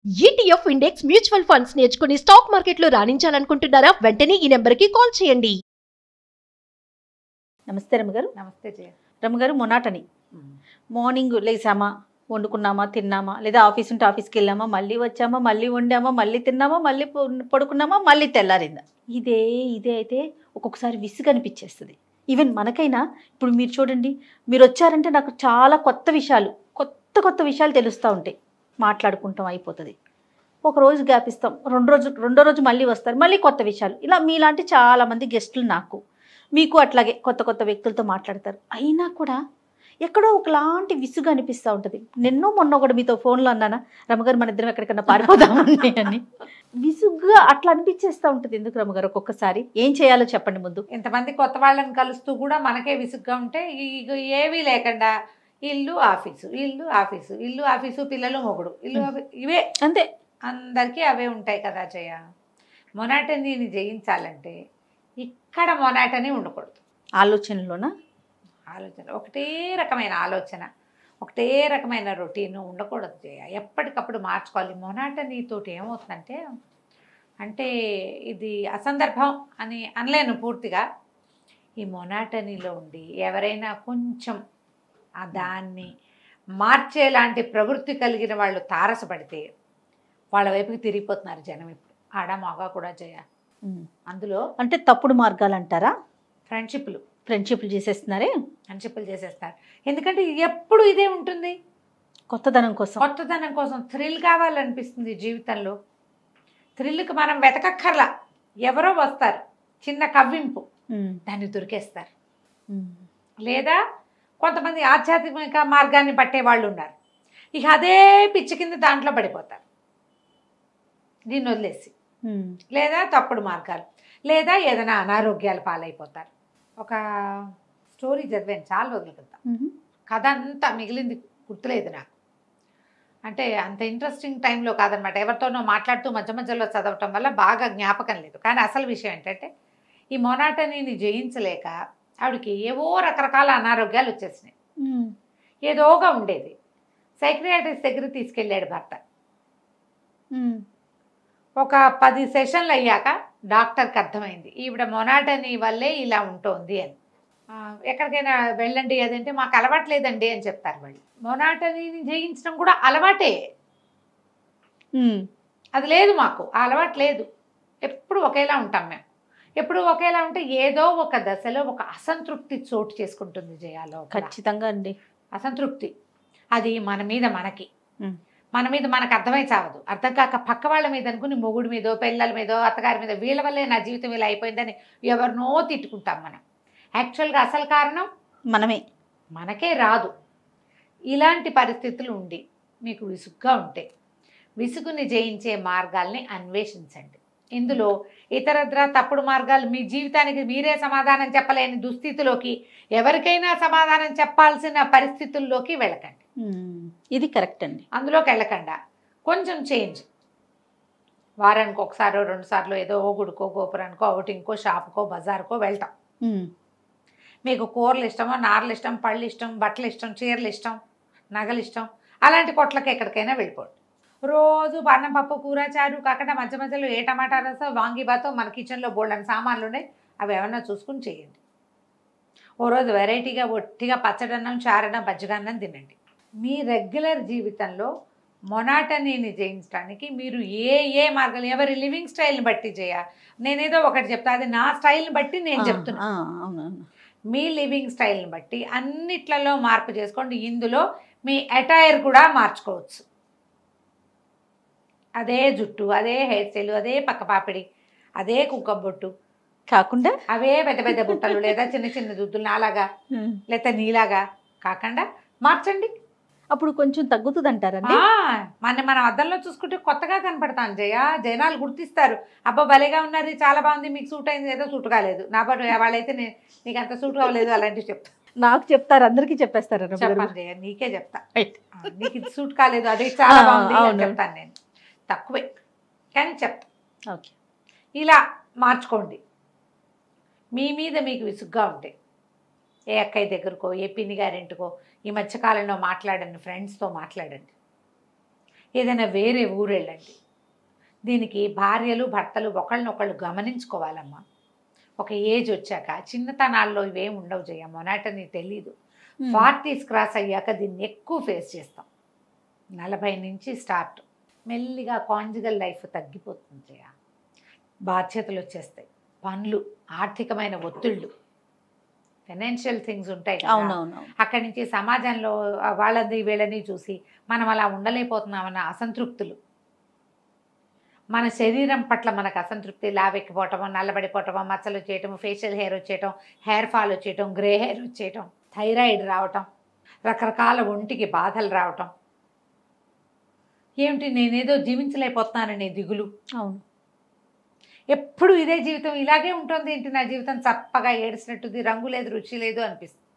ETF index mutual funds నేర్చుకుని stock మార్కెట్లో రాణించాలనుకుంటున్నారా? వెంటనే ఈ నెంబర్కి కాల్ చేయండి. నమస్తే రమ్మగారు. నమస్తే జయ. రమ్మగారు, మొనాటని మార్నింగ్ లేసామా, వండుకున్నామా, తిన్నామా, లేదా ఆఫీస్ ఉంటే ఆఫీస్కి వెళ్ళామా, మళ్ళీ వచ్చామా, మళ్ళీ వండామా, మళ్ళీ తిన్నామా, మళ్ళీ పడుకున్నామా, మళ్ళీ తెల్లారిందా, ఇదే అయితే ఒక్కొక్కసారి విసుగు అనిపించేస్తుంది. ఈవెన్ మనకైనా ఇప్పుడు మీరు చూడండి, మీరు వచ్చారంటే నాకు చాలా కొత్త విషయాలు తెలుస్తూ ఉంటాయి, మాట్లాడుకుంటాం అయిపోతుంది. ఒక రోజు గ్యాప్ ఇస్తాం, రెండో రోజు మళ్ళీ వస్తారు, మళ్ళీ కొత్త విషయాలు. ఇలా మీలాంటి చాలామంది గెస్టులు నాకు, మీకు అట్లాగే కొత్త వ్యక్తులతో మాట్లాడతారు. అయినా కూడా ఎక్కడో ఒకలాంటి విసుగు అనిపిస్తూ ఉంటుంది. మొన్న కూడా మీతో ఫోన్లో అన్నానా, రమ్మగారు మన ఇద్దరం ఎక్కడికన్నా పారిపోదామని అని. విసుగ్గా అట్లా అనిపించేస్తూ ఉంటుంది. ఎందుకు రమ్మగారు? ఒక్కొక్కసారి ఏం చేయాలో చెప్పండి ముందు. ఇంతమంది కొత్త వాళ్ళని కలుస్తూ కూడా మనకే విసుగ్గా ఉంటే ఏవీ లేకుండా ఇల్లు ఆఫీసు, ఇల్లు ఆఫీసు, ఇల్లు ఆఫీసు, పిల్లలు మొగుడు, ఇల్లు ఇవే అంతే, అందరికీ అవే ఉంటాయి కదా జయ. మొనాటనీని జయించాలంటే ఇక్కడ మొనాటనీ ఉండకూడదు. ఆలోచనలోనా ఆలోచన ఒకటే రకమైన ఆలోచన, ఒకటే రకమైన రొటీన్ ఉండకూడదు జయ. ఎప్పటికప్పుడు మార్చుకోవాలి. మొనాటనీతోటి ఏమవుతుందంటే, అంటే ఇది అసందర్భం అని అనలేను పూర్తిగా. ఈ మొనాటనీలో ఉండి ఎవరైనా కొంచెం దాన్ని మార్చేలాంటి ప్రవృత్తి కలిగిన వాళ్ళు తారసపడితే వాళ్ళ వైపుకి తిరిగిపోతున్నారు జనం ఇప్పుడు, ఆడ మగ కూడా జయ. అందులో అంటే తప్పుడు మార్గాలు అంటారా? ఫ్రెండ్షిప్లు చేసేస్తున్నారే, ఫ్రెండ్షిప్లు చేసేస్తారు. ఎందుకంటే ఎప్పుడు ఇదే ఉంటుంది, కొత్తదనం కోసం థ్రిల్ కావాలనిపిస్తుంది జీవితంలో. థ్రిల్కి మనం వెతకక్కర్లా, ఎవరో వస్తారు, చిన్న కవ్వింపు, దాన్ని దొరికేస్తారు. లేదా కొంతమంది ఆధ్యాత్మిక మార్గాన్ని పట్టే వాళ్ళు ఉన్నారు, ఇక అదే పిచ్చి కింద దాంట్లో పడిపోతారు దీన్ని వదిలేసి. లేదా తప్పుడు మార్గాలు, లేదా ఏదైనా అనారోగ్యాల పాలైపోతారు. ఒక స్టోరీ చదివాను చాలా రోజుల క్రితం, కథ అంతా మిగిలింది గుర్తులేదు నాకు. అంటే అంత ఇంట్రెస్టింగ్ టైంలో కాదనమాట, ఎవరితోనో మాట్లాడుతూ మధ్యలో చదవటం వల్ల బాగా జ్ఞాపకం లేదు. కానీ అసలు విషయం ఏంటంటే, ఈ మొనాటనీని జయించలేక ఆవిడకి ఏవో రకరకాల అనారోగ్యాలు వచ్చేసినాయి. ఏదోగా ఉండేది. సైక్రియాట్రిస్ట్ దగ్గర తీసుకెళ్ళాడు భర్త. ఒక 10 సెషన్లు అయ్యాక డాక్టర్కి అర్థమైంది ఈవిడ మొనాటనీ వల్లే ఇలా ఉంటుంది అని. ఎక్కడికైనా వెళ్ళండి అదంటే మాకు అలవాట్లేదండి అని చెప్తారు వాళ్ళు. మొనాటనీని జయించడం కూడా అలవాటే, అది లేదు మాకు, ఆ అలవాటు లేదు. ఎప్పుడు ఒకేలా ఉంటాం మేము. ఎప్పుడు ఒకేలా ఉంటే ఏదో ఒక దశలో ఒక అసంతృప్తి చోటు చేసుకుంటుంది జయాలో. ఖచ్చితంగా అండి, అసంతృప్తి. అది మన మీద మనకు అర్థమై చావదు. అర్థం కాక పక్క వాళ్ళ మీద అనుకుని, మొగుడి మీదో, పిల్లల మీదో, అత్తగారి మీద, వీళ్ళ వల్లే నా జీవితం ఇలా అయిపోయిందని ఎవరినో తిట్టుకుంటాం మనం. యాక్చువల్గా అసలు కారణం మనకే రాదు. ఇలాంటి పరిస్థితులు ఉండి మీకు విసుగ్గా ఉంటే విసుగుని జయించే మార్గాల్ని అన్వేషించండి. ఇందులో ఇతరత్ర తప్పుడు మార్గాలు, మీ జీవితానికి మీరే సమాధానం చెప్పలేని దుస్థితిలోకి, ఎవరికైనా సమాధానం చెప్పాల్సిన పరిస్థితుల్లోకి వెళ్ళకండి. ఇది కరెక్ట్ అండి. అందులోకి వెళ్ళకుండా కొంచెం చేంజ్, వారానికి ఒకసారో 2 సార్లు ఏదో గుడికో, గోపురానికో, అవుటింగ్కో, షాపుకో, బజార్కో వెళ్తాం. మీకు కూరలు ఇష్టమో, నారలు ఇష్టం, పళ్ళు ఇష్టం, బట్టలు ఇష్టం, చీరలు ఇష్టం, నగలు ఇష్టం, అలాంటి కొట్లకి ఎక్కడికైనా వెళ్ళిపోండి. రోజు అన్నం, పప్పు, కూర, చారు కాకుండా మధ్యలో ఏ టమాటా రసం, వాంగిబాతో, మన కిచెన్లో బోల్డని సామాన్లు ఉన్నాయి, అవి ఏమన్నా చూసుకుని చేయండి. ఓ రోజు వెరైటీగా ఒట్టిగా పచ్చడన్నం, చారన్నం, బజ్జిగన్నం తినండి. మీ రెగ్యులర్ జీవితంలో మొనాటనీని జయించడానికి మీరు ఏ మార్గాలు, ఎవరి లివింగ్ స్టైల్ని బట్టి చేయాలి. నేనేదో ఒకటి చెప్తా, అది నా స్టైల్ని బట్టి నేను చెప్తున్నా. మీ లివింగ్ స్టైల్ని బట్టి అన్నిట్లలో మార్పు చేసుకోండి. ఇందులో మీ అటైర్ కూడా మార్చుకోవచ్చు. అదే జుట్టు, అదే హెయిర్ స్టైల్, అదే పక్కపాపిడి, అదే కుంకుమ బొట్టు కాకుండా అవే పెద్ద బుట్టలు, లేదా చిన్న దుద్దులు నాలాగా, లేదా నీలాగా కాకుండా మార్చండి. అప్పుడు కొంచెం తగ్గుతుంది అంటారండి. మనం అద్దంలో చూసుకుంటే కొత్తగా కనపడతాను జయ. జనాలు గుర్తిస్తారు, అబ్బా భలేగా ఉన్నారు, చాలా బాగుంది, మీకు సూట్ అయింది, ఏదో సూట్ కాలేదు. నా పాటు వాళ్ళైతే నీకు అంత సూట్ కావలేదు అలాంటివి చెప్తా. నాకు చెప్తారు, అందరికీ చెప్పేస్తారు. చెప్పాను జయ, నీకే చెప్తా. నీకు ఇది సూట్ కాలేదు, అదే చాలా బాగుంది చెప్తాను నేను. తక్కువే కానీ చెప్తా. ఓకే, ఇలా మార్చుకోండి. మీ మీద మీకు విసుగ్గా ఉంటే ఏ అక్కయ్య దగ్గరకో, ఏ పిన్ని గారింటికో, ఈ మధ్యకాలంలో మాట్లాడండి, ఫ్రెండ్స్తో మాట్లాడండి. ఏదైనా వేరే ఊరు వెళ్ళండి. దీనికి భార్యలు భర్తలు ఒకళ్ళనొకళ్ళు గమనించుకోవాలమ్మా. ఒక ఏజ్ వచ్చాక చిన్నతనాల్లో ఇవేం ఉండవు జయ, మొనాటనీ తెలీదు. 40s క్రాస్ అయ్యాక దీన్ని ఎక్కువ ఫేస్ చేస్తాం. 40 నుంచి స్టార్ట్. మెల్లిగా కాంజుగల్ లైఫ్ తగ్గిపోతుంది జయ. బాధ్యతలు వచ్చేస్తాయి, పనులు, ఆర్థికమైన ఒత్తిళ్ళు, ఫైనాన్షియల్ థింగ్స్ ఉంటాయి కదా. అవునవును. అక్కడి నుంచి సమాజంలో వాళ్ళని వీళ్ళని చూసి మనం అలా ఉండలేకపోతున్నామన్న అసంతృప్తులు, మన శరీరం పట్ల మనకు అసంతృప్తి, లావెక్కిపోవటము, నల్లబడిపోవటము, మచ్చలు వచ్చేయటం, ఫేషియల్ హెయిర్ వచ్చేయటం, హెయిర్ ఫాల్ వచ్చేయటం, గ్రే హెయిర్ వచ్చేయటం, థైరాయిడ్ రావటం, రకరకాల ఒంటికి బాధలు రావటం, ఏమిటి నేనేదో జీవించలేకపోతున్నాననే దిగులు. అవును. ఎప్పుడు ఇదే జీవితం, ఇలాగే ఉంటుంది ఏంటి నా జీవితం, చప్పగా ఏడ్చినట్టుది, రంగు లేదు రుచి లేదు అనిపిస్తుంది.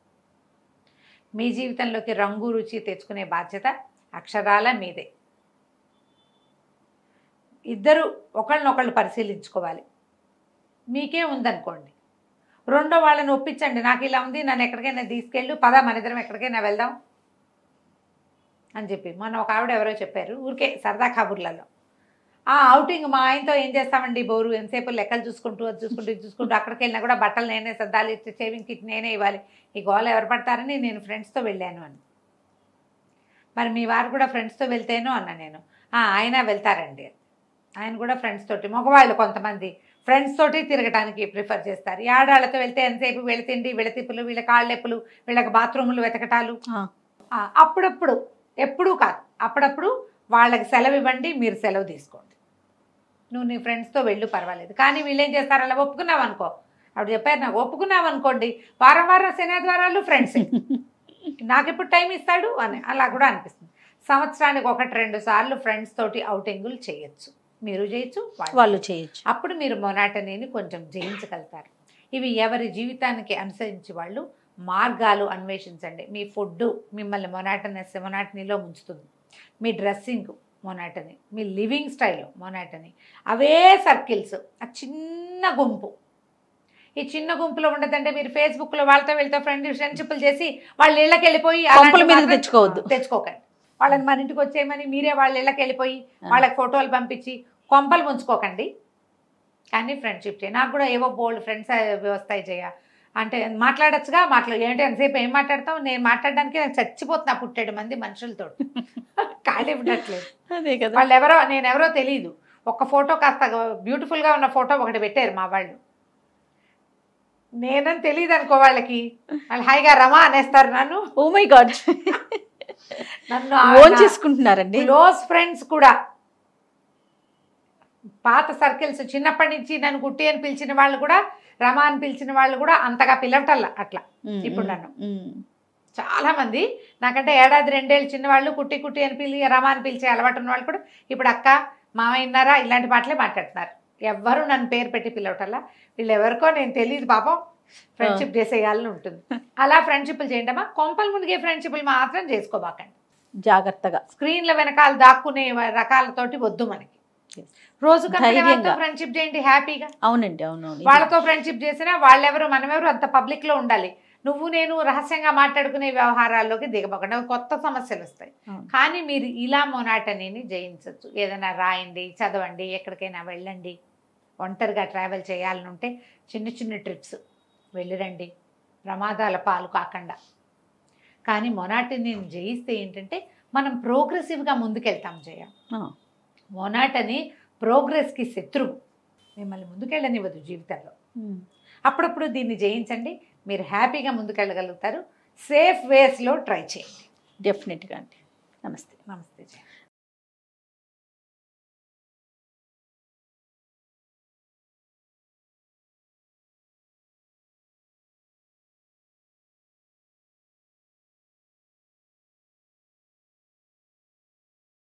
మీ జీవితంలోకి రంగు రుచి తెచ్చుకునే బాధ్యత అక్షరాల మీదే. ఇద్దరు ఒకళ్ళనొకళ్ళు పరిశీలించుకోవాలి. మీకే ఉందనుకోండి, రెండో వాళ్ళని ఒప్పించండి, నాకు ఇలా ఉంది, నన్ను ఎక్కడికైనా తీసుకెళ్ళు, పద మన ఇద్దరం ఎక్కడికైనా వెళ్దాం అని చెప్పి. మొన్న ఒక ఆవిడ ఎవరో చెప్పారు ఊరికే సరదా కబుర్లలో, అవుటింగ్ మా ఆయనతో ఏం చేస్తామండి బోరు, ఎంతసేపు లెక్కలు చూసుకుంటూ అది చూసుకుంటూ ఇది చూసుకుంటూ, అక్కడికి వెళ్ళినా కూడా బట్టలు నేనే సర్దాలి, షేవింగ్ కిట్ నేనే ఇవ్వాలి, ఈ గోల ఎవరు పడతారని నేను ఫ్రెండ్స్తో వెళ్ళాను అని. మరి మీ వారు కూడా ఫ్రెండ్స్తో వెళ్తేనో అన్న నేను. ఆయన వెళ్తారండి, ఆయన కూడా ఫ్రెండ్స్ తోటి, మగవాళ్ళు కొంతమంది ఫ్రెండ్స్ తోటి తిరగడానికి ప్రిఫర్ చేస్తారు. ఈ ఆడాళ్ళతో వెళ్తే ఎంతసేపు వీళ్ళ తిండి, వీళ్ళ తిప్పులు, వీళ్ళ కాళ్ళెప్పులు, వీళ్ళకి బాత్రూములు వెతకటాలు. అప్పుడప్పుడు, ఎప్పుడూ కాదు, అప్పుడప్పుడు వాళ్ళకి సెలవు ఇవ్వండి, మీరు సెలవు తీసుకోండి. నువ్వు నీ ఫ్రెండ్స్తో వెళ్ళు పర్వాలేదు. కానీ వీళ్ళు ఏం చేస్తారు, అలా ఒప్పుకున్నావు అనుకో, అప్పుడు చెప్పారు నాకు, ఒప్పుకున్నావు అనుకోండి వారం వారం శనివారాలు ఫ్రెండ్స్, నాకు ఎప్పుడు టైం ఇస్తాడు అని అలా కూడా అనిపిస్తుంది. సంవత్సరానికి 1-2 సార్లు ఫ్రెండ్స్ తోటి ఔటింగులు చేయొచ్చు, మీరు చేయొచ్చు, వాళ్ళు చేయొచ్చు. అప్పుడు మీరు మొనాటనీని కొంచెం జయించగలుగుతారు. ఇవి ఎవరి జీవితానికి అనుసరించి వాళ్ళు మార్గాలు అన్వేషించండి. మీ ఫుడ్ మిమ్మల్ని మొనాటనీలో ముంచుతుంది, మీ డ్రెస్సింగ్ మొనాటనీ, మీ లివింగ్ స్టైల్ మొనాటనీ, అవే సర్కిల్స్, ఆ చిన్న గుంపు. ఈ చిన్న గుంపులో ఉండదంటే మీరు ఫేస్బుక్లో వాళ్ళతో వీళ్ళతో ఫ్రెండ్షిప్లు చేసి వాళ్ళ ఇళ్ళకి వెళ్ళిపోయి తెచ్చుకోకండి. వాళ్ళని మన ఇంటికి వచ్చేయమని మీరే వాళ్ళ ఇళ్ళకి వెళ్ళిపోయి వాళ్ళకి ఫోటోలు పంపించి కొంపలు ముంచుకోకండి. కానీ ఫ్రెండ్షిప్ చేయి. నాకు కూడా ఏవో బోల్డ్ ఫ్రెండ్స్ వస్తాయి చేయ అంటే మాట్లాడచ్చుగా, ఏంటి ఎంతసేపు ఏం మాట్లాడతావు, నేను మాట్లాడడానికి నాకు చచ్చిపోతున్నా 7 మంది మనుషులతో ఖాళీ ఉండట్లేదు. వాళ్ళు ఎవరో నేనెవరో తెలియదు, ఒక ఫోటో కాస్త బ్యూటిఫుల్గా ఉన్న ఫోటో ఒకటి పెట్టారు మా వాళ్ళు, నేనని తెలియదు అనుకో వాళ్ళకి, వాళ్ళు హాయిగా రమా అనేస్తారు నన్ను. ఓ మై గాడ్, నన్ను ఓన్ చేసుకుంటున్నారండి. క్లోజ్ ఫ్రెండ్స్ కూడా, పాత సర్కిల్స్, చిన్నప్పటి నుంచి నన్ను కుట్టి అని పిలిచిన వాళ్ళు కూడా, రమా అని పిలిచిన వాళ్ళు కూడా అంతగా పిలవటల్లా అట్లా. ఇప్పుడు నన్ను చాలామంది నాకంటే 1-2 ఏళ్ళు చిన్నవాళ్ళు కుట్టి కుట్టి అని రమా అని పిలిచే అలవాటు ఉన్న వాళ్ళు కూడా ఇప్పుడు అక్క మామయ్య ఉన్నారా ఇలాంటి మాటలే మాట్లాడుతున్నారు. ఎవ్వరు నన్ను పేరు పెట్టి పిలవటల్లా. వీళ్ళు ఎవరికో నేను తెలియదు పాపం, ఫ్రెండ్షిప్ చేసేయాలని ఉంటుంది. అలా ఫ్రెండ్షిప్లు చేయండమ్మా. కొంపలు మునిగే ఫ్రెండ్షిప్లు మాత్రం చేసుకోబాకండి, జాగ్రత్తగా. స్క్రీన్ల వెనకాల దాక్కునే రకాలతోటి వద్దు మనకి. రోజు ఫ్రెండ్షిప్ చేయండి హ్యాపీగా. అవునండి, అవునవును. వాళ్ళతో ఫ్రెండ్షిప్ చేసినా వాళ్ళెవరు మనమెవరు అంత పబ్లిక్ లో ఉండాలి. నువ్వు నేను రహస్యంగా మాట్లాడుకునే వ్యవహారాల్లోకి దిగబోకండి, కొత్త సమస్యలు వస్తాయి. కానీ మీరు ఇలా మొనాటనీని జయించవచ్చు. ఏదైనా రాయండి, చదవండి, ఎక్కడికైనా వెళ్ళండి. ఒంటరిగా ట్రావెల్ చేయాలని ఉంటే చిన్న చిన్న ట్రిప్స్ వెళ్ళిరండి, ప్రమాదాల పాలు కాకుండా. కానీ మొనాటనీని జయిస్తే ఏంటంటే మనం ప్రోగ్రెసివ్గా ముందుకెళ్తాం జయ. మొనాటనీ ప్రోగ్రెస్కి శత్రువు, మిమ్మల్ని ముందుకెళ్ళనివ్వదు జీవితంలో. అప్పుడప్పుడు దీన్ని జయించండి, మీరు హ్యాపీగా ముందుకెళ్ళగలుగుతారు. సేఫ్ వేస్లో ట్రై చేయండి. డెఫినెట్గా అండి. నమస్తే. నమస్తే జయ.